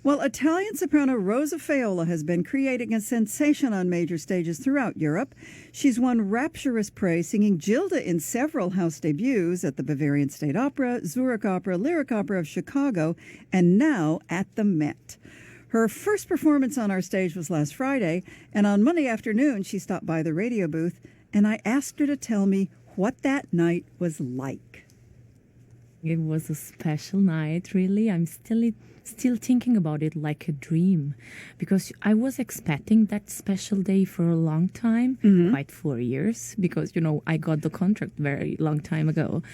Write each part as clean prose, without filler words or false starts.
Well, Italian soprano Rosa Feola has been creating a sensation on major stages throughout Europe. She's won rapturous praise, singing Gilda in several house debuts at the Bavarian State Opera, Zurich Opera, Lyric Opera of Chicago, and now at the Met. Her first performance on our stage was last Friday, and on Monday afternoon she stopped by the radio booth, and I asked her to tell me what that night was like. It was a special night, really. I'm still thinking about it like a dream, because I was expecting that special day for a long time, quite 4 years, because, I got the contract very long time ago.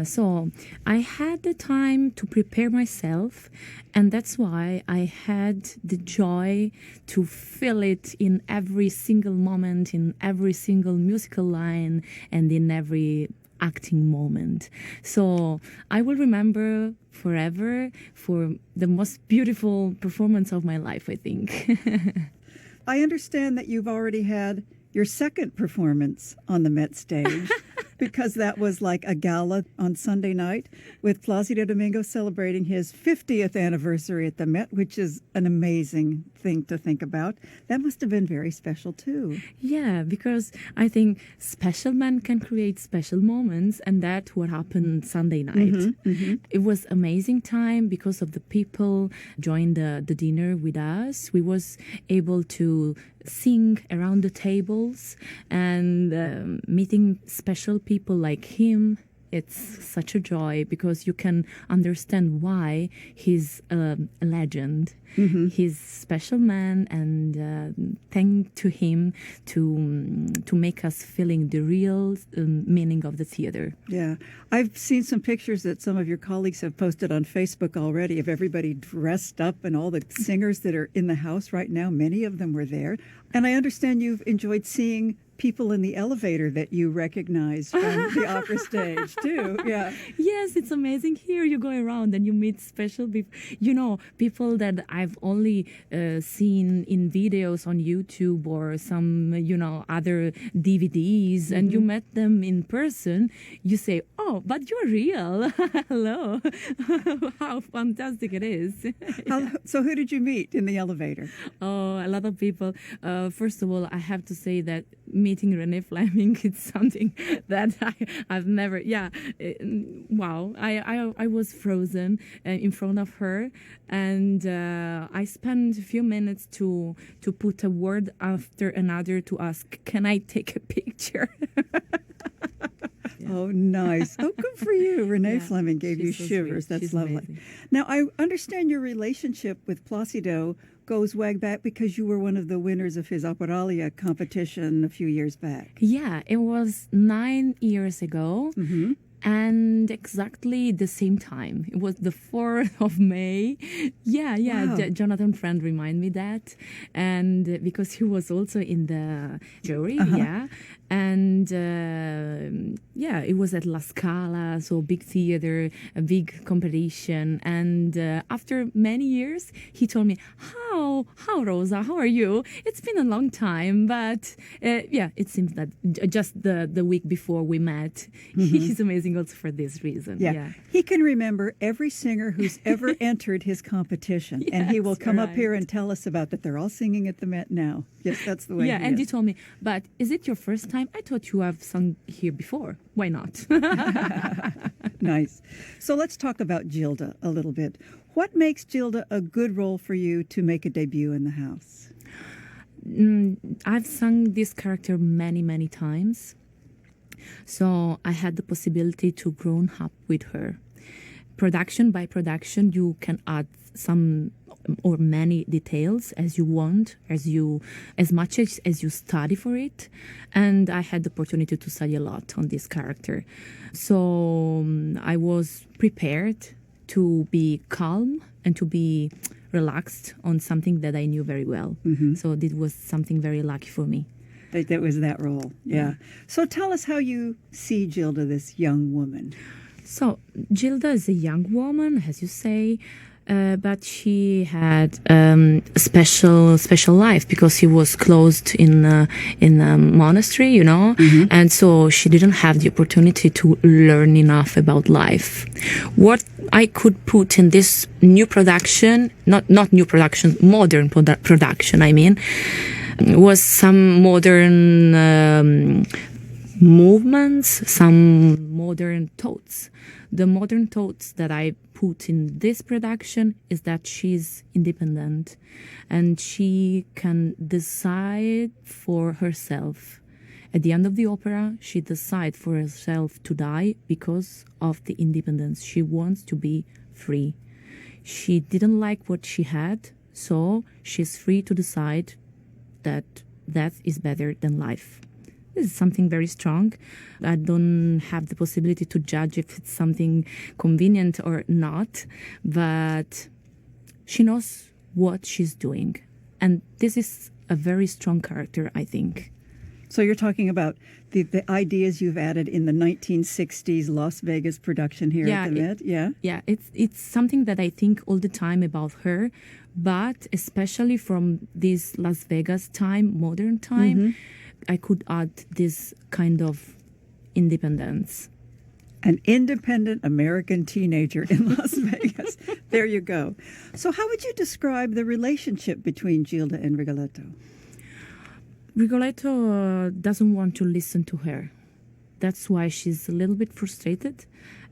So I had the time to prepare myself, and that's why I had the joy to feel it in every single moment, in every single musical line, and in every acting moment. So I will remember forever for the most beautiful performance of my life, I think. I understand that you've already had your second performance on the Met stage, because that was like a gala on Sunday night with Placido Domingo celebrating his 50th anniversary at the Met, which is an amazing thing to think about. That must have been very special too. Yeah, because I think special men can create special moments, and that's what happened Sunday night. It was amazing time because of the people joined the dinner with us. We was able to sing around the tables and meeting special people like him. It's such a joy because you can understand why he's a legend. He's a special man, and thank to him to make us feeling the real meaning of the theater. Yeah. I've seen some pictures that some of your colleagues have posted on Facebook already of everybody dressed up, and all the singers that are in the house right now. Many of them were there. And I understand you've enjoyed seeing people in the elevator that you recognize from the opera stage too. Yeah. Yes, it's amazing. Here you go around and you meet special people, people that I've only seen in videos on YouTube or some, other DVDs, and you met them in person. You say, oh, but you're real. Hello. How fantastic it is. So who did you meet in the elevator? Oh, a lot of people. First of all, I have to say that meeting Renee Fleming, it's something that I've never, wow. I was frozen in front of her, and I spent a few minutes to put a word after another to ask, can I take a picture? Oh, nice. Oh, good for you. Renee Fleming gave you shivers. Sweet. That's She's lovely. amazing. Now, I understand your relationship with Placido goes way back because you were one of the winners of his Operalia competition a few years back. Yeah, it was 9 years ago. And exactly the same time. It was the 4th of May. Yeah. Wow. Jonathan Friend reminded me that. And because he was also in the jury, And it was at La Scala, so big theater, a big competition. And after many years, he told me, how Rosa, how are you? It's been a long time, but it seems that just the week before we met, he's amazing also for this reason. Yeah. He can remember every singer who's ever entered his competition, and he will come up here and tell us about that. They're all singing at the Met now. Yes, that's the way he and is. you told me, but is it your first time? I thought you have sung here before. Why not? Nice. So let's talk about Gilda a little bit. What makes Gilda a good role for you to make a debut in the house? I've sung this character many, many times. So I had the possibility to grow up with her. Production by production, you can add some or many details as you want, as much as you study for it. And I had the opportunity to study a lot on this character. So I was prepared to be calm and to be relaxed on something that I knew very well. So this was something very lucky for me. That was that role. Yeah. So tell us how you see Gilda, this young woman. So Gilda is a young woman, as you say, but she had a special life because she was closed in a monastery, and so she didn't have the opportunity to learn enough about life. What I could put in this new production, not new production, modern production, I mean, was some modern movements, some modern thoughts. The modern thoughts that I put in this production is that she's independent and she can decide for herself. At the end of the opera, she decides for herself to die because of the independence. She wants to be free. She didn't like what she had, so she's free to decide that death is better than life. This is something very strong. I don't have the possibility to judge if it's something convenient or not, but she knows what she's doing. And this is a very strong character, I think. So you're talking about the ideas you've added in the 1960s Las Vegas production here at the Met? Yeah, it's something that I think all the time about her, but especially from this Las Vegas time, modern time, I could add this kind of independence. An independent American teenager in Las Vegas. There you go. So how would you describe the relationship between Gilda and Rigoletto? Rigoletto doesn't want to listen to her. That's why she's a little bit frustrated.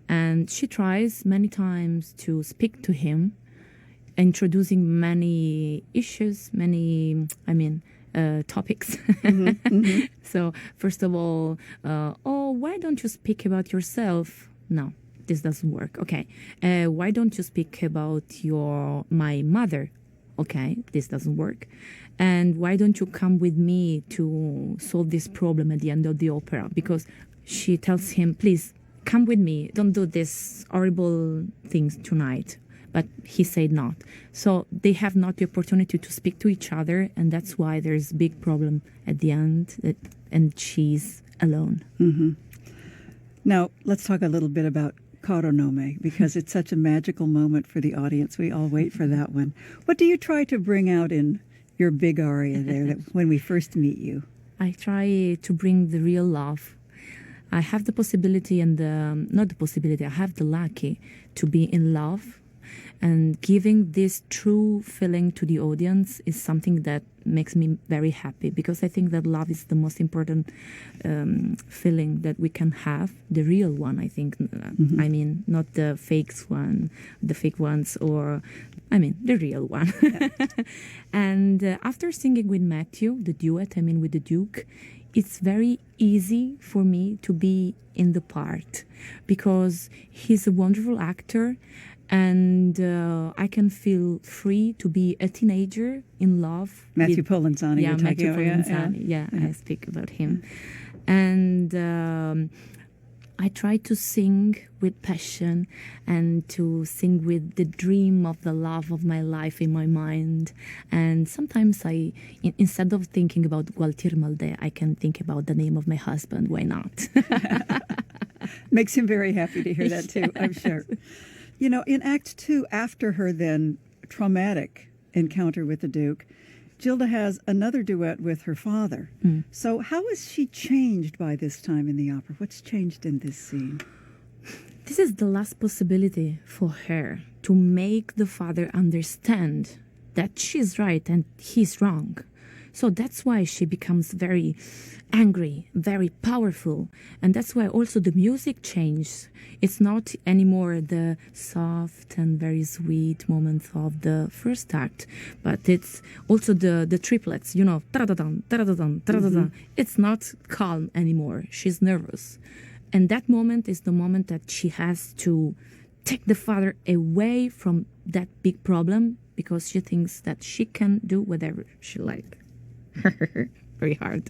And she tries many times to speak to him, introducing many issues, topics. So, first of all, why don't you speak about yourself? No, this doesn't work. Okay. Why don't you speak about my mother? Okay, this doesn't work. And why don't you come with me to solve this problem at the end of the opera? Because she tells him, please, come with me. Don't do this horrible things tonight. But he said not. So they have not the opportunity to speak to each other. And that's why there's a big problem at the end. And she's alone. Mm-hmm. Now, let's talk a little bit about Caro Nome, because it's such a magical moment for the audience. We all wait for that one. What do you try to bring out in your big aria there when we first meet you? I try to bring the real love. I have the possibility I have the lucky to be in love, and giving this true feeling to the audience is something that makes me very happy, because I think that love is the most important feeling that we can have, the real one, I think. I mean, not the fake ones, or the real one. Yeah. And after singing with Matthew, the duet, with the Duke, it's very easy for me to be in the part, because he's a wonderful actor. And I can feel free to be a teenager in love. Matthew Polenzani. Yeah, Matthew Polenzani. Yeah, I speak about him. And I try to sing with passion and to sing with the dream of the love of my life in my mind. And sometimes instead of thinking about Gualtier Maldè, I can think about the name of my husband. Why not? Makes him very happy to hear that too, I'm sure. You know, in Act 2, after her then traumatic encounter with the Duke, Gilda has another duet with her father. So how is she changed by this time in the opera? What's changed in this scene? This is the last possibility for her to make the father understand that she's right and he's wrong. So that's why she becomes very angry, very powerful. And that's why also the music changes. It's not anymore the soft and very sweet moments of the first act, but it's also the triplets, ta-da-da-dun, ta-da-da-dun, ta-da-da-dun. It's not calm anymore. She's nervous. And that moment is the moment that she has to take the father away from that big problem, because she thinks that she can do whatever she likes. Very hard.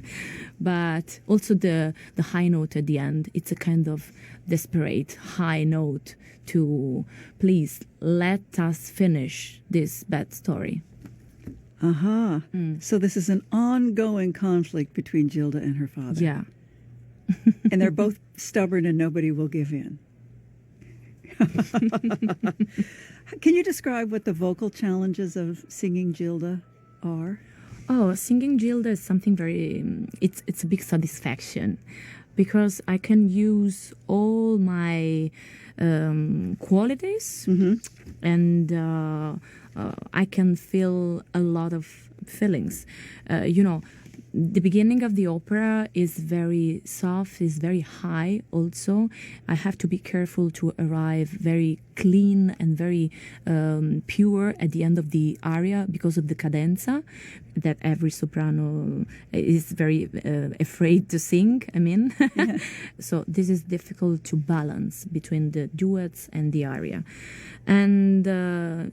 But also the high note at the end, it's a kind of desperate high note to please let us finish this bad story. So this is an ongoing conflict between Gilda and her father. Yeah. And they're both stubborn and nobody will give in. Can you describe what the vocal challenges of singing Gilda are? Oh, singing Gilda is something very, it's a big satisfaction, because I can use all my qualities, and I can feel a lot of feelings. The beginning of the opera is very soft, is very high also. I have to be careful to arrive very clean and very pure at the end of the aria because of the cadenza that every soprano is very afraid to sing, Yeah. So this is difficult to balance between the duets and the aria. And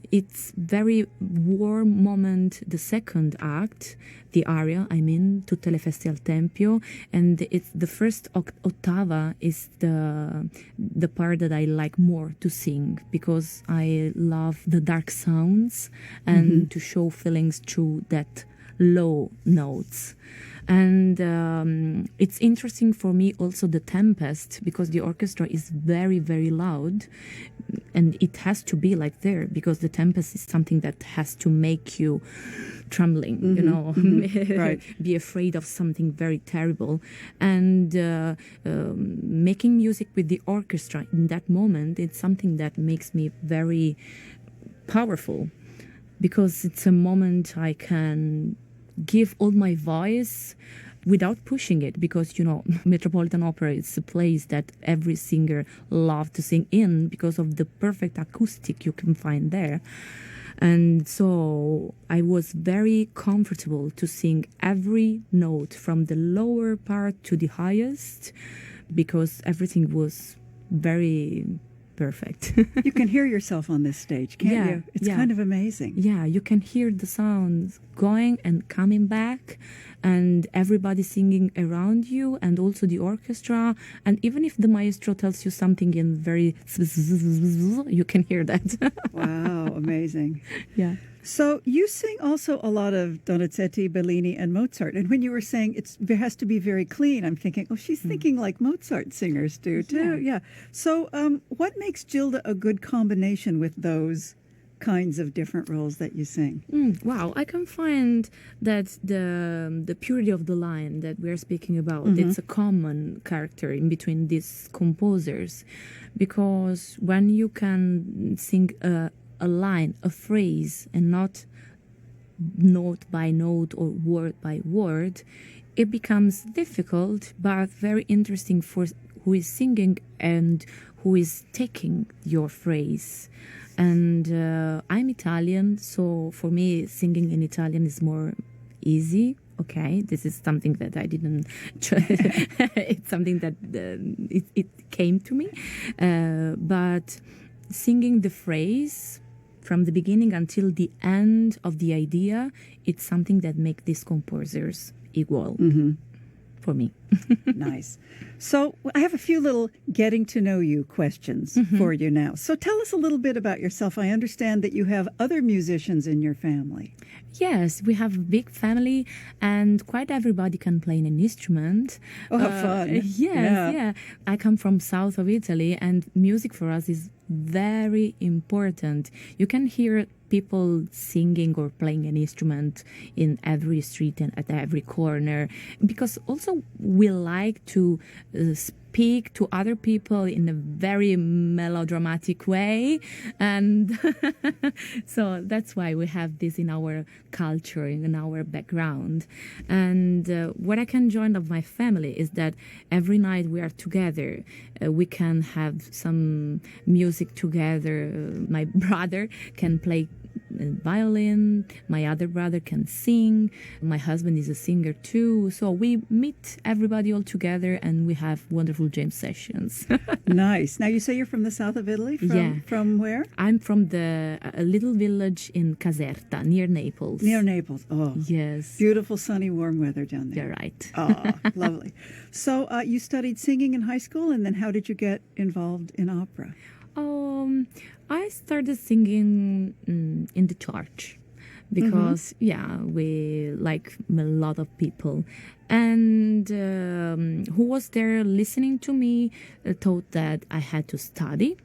it's very warm moment, the second act, the aria, tutte le feste al tempio, and it's the first ottava is the part that I like more to sing because I love the dark sounds and to show feelings through that low notes. And it's interesting for me also the tempest because the orchestra is very, very loud, and it has to be like there because the tempest is something that has to make you trembling, Right. be afraid of something very terrible. And making music with the orchestra in that moment, it's something that makes me very powerful because it's a moment I can give all my voice without pushing it because, Metropolitan Opera is a place that every singer loves to sing in because of the perfect acoustic you can find there. And so I was very comfortable to sing every note from the lower part to the highest because everything was very perfect. You can hear yourself on this stage, can't you? It's kind of amazing. Yeah, you can hear the sounds going and coming back and everybody singing around you and also the orchestra. And even if the maestro tells you something in very... you can hear that. Wow, amazing. Yeah. So you sing also a lot of Donizetti, Bellini, and Mozart. And when you were saying it has to be very clean, I'm thinking, she's thinking like Mozart singers do too. Yeah. So what makes Gilda a good combination with those kinds of different roles that you sing? Wow, I can find that the purity of the line that we're speaking about, it's a common character in between these composers. Because when you can sing a line, a phrase, and not note by note or word by word, it becomes difficult but very interesting for who is singing and who is taking your phrase. And I'm Italian, so for me singing in Italian is more easy. Okay, this is something that I didn't try. It's something that it came to me. But singing the phrase from the beginning until the end of the idea, it's something that makes these composers equal for me. Nice. So I have a few little getting to know you questions for you now. So tell us a little bit about yourself. I understand that you have other musicians in your family. Yes, we have a big family and quite everybody can play an instrument. Oh, how fun. Yes, yeah. I come from south of Italy and music for us is very important. You can hear people singing or playing an instrument in every street and at every corner because also we like to speak to other people in a very melodramatic way, and so that's why we have this in our culture, in our background. And what I can join of my family is that every night we are together. We can have some music together. My brother can play violin, my other brother can sing, my husband is a singer too, so we meet everybody all together and we have wonderful jam sessions. Nice. Now you say you're from the south of Italy? From where? I'm from a little village in Caserta, near Naples. Near Naples. Oh, yes. Beautiful, sunny, warm weather down there. You're right. Oh, lovely. So you studied singing in high school, and then how did you get involved in opera? I started singing in the church because, we like a lot of people. And who was there listening to me thought that I had to study.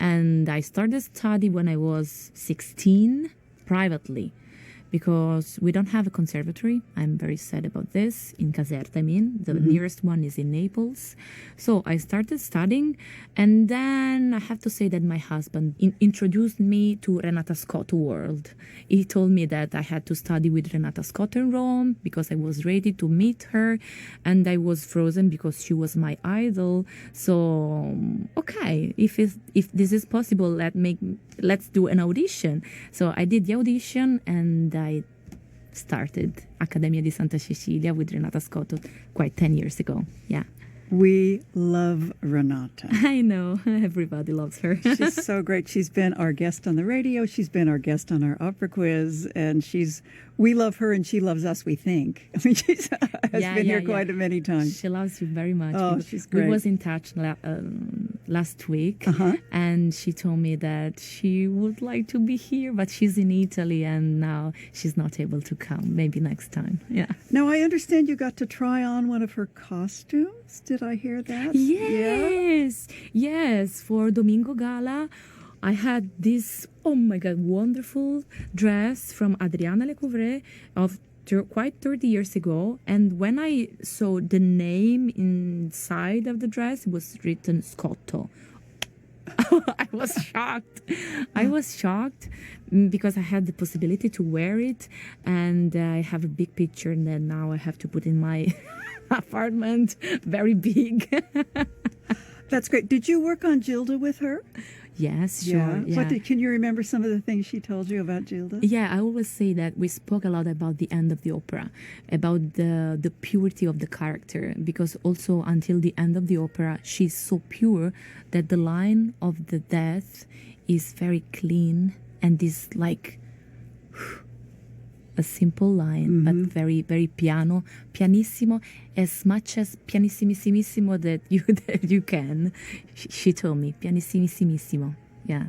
And I started study when I was 16 privately because we don't have a conservatory. I'm very sad about this. In Caserta, I mean. The nearest one is in Naples. So I started studying, and then I have to say that my husband introduced me to Renata Scotto world. He told me that I had to study with Renata Scotto in Rome because I was ready to meet her, and I was frozen because she was my idol. So okay, if this is possible, let's do an audition. So I did the audition, and I started Accademia di Santa Cecilia with Renata Scotto quite 10 years ago. Yeah. We love Renata. I know. Everybody loves her. She's so great. She's been our guest on the radio. She's been our guest on our opera quiz. And we love her and she loves us, we think. I mean, she has been here quite many times. She loves you very much. Oh, she's great. We was in touch last week, and she told me that she would like to be here, but she's in Italy and now she's not able to come. Maybe next time. Yeah. Now, I understand you got to try on one of her costumes. Did I hear that? Yes. Yeah? Yes. For Domingo Gala, I had this, oh my God, wonderful dress from Adriana Lecouvreur of quite 30 years ago. And when I saw the name inside of the dress, it was written Scotto. I was shocked. I was shocked because I had the possibility to wear it, and I have a big picture, and then now I have to put in my apartment, very big. That's great. Did you work on Gilda with her? Yes, sure. Yeah. Can you remember some of the things she told you about Gilda? Yeah, I always say that we spoke a lot about the end of the opera, about the purity of the character, because also until the end of the opera, she's so pure that the line of the death is very clean and is like a simple line, but very, very pianissimo, as much as pianissimissimo that you can. She told me, pianissimissimo. Yeah.